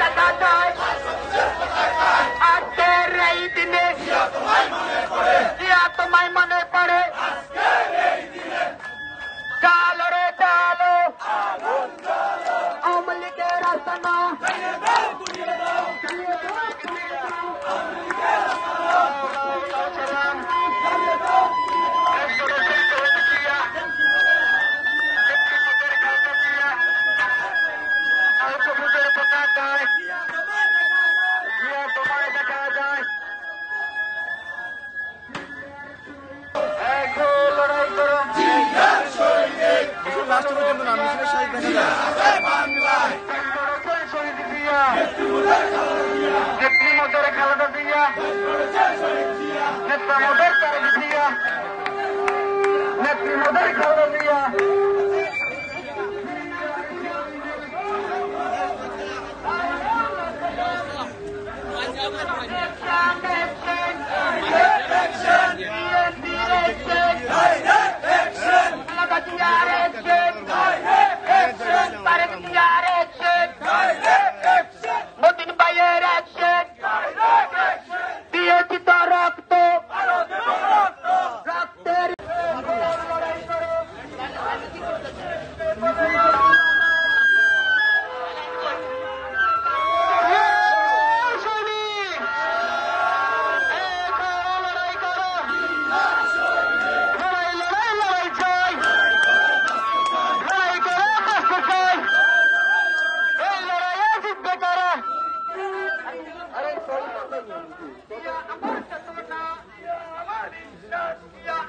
দেখা যায় আজকের এই দিনে জিয়া তোমায় মনে পড়ে চালো রে চালো আওয়ামী লীগের আস্তানা খালেদা জিয়া নেত্রী মোদের তারেক জিয়া নেত্রী মোদের খালেদা জিয়া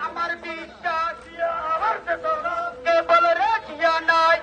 আমার বিশ্বাস কেবল রেখিয়া নাই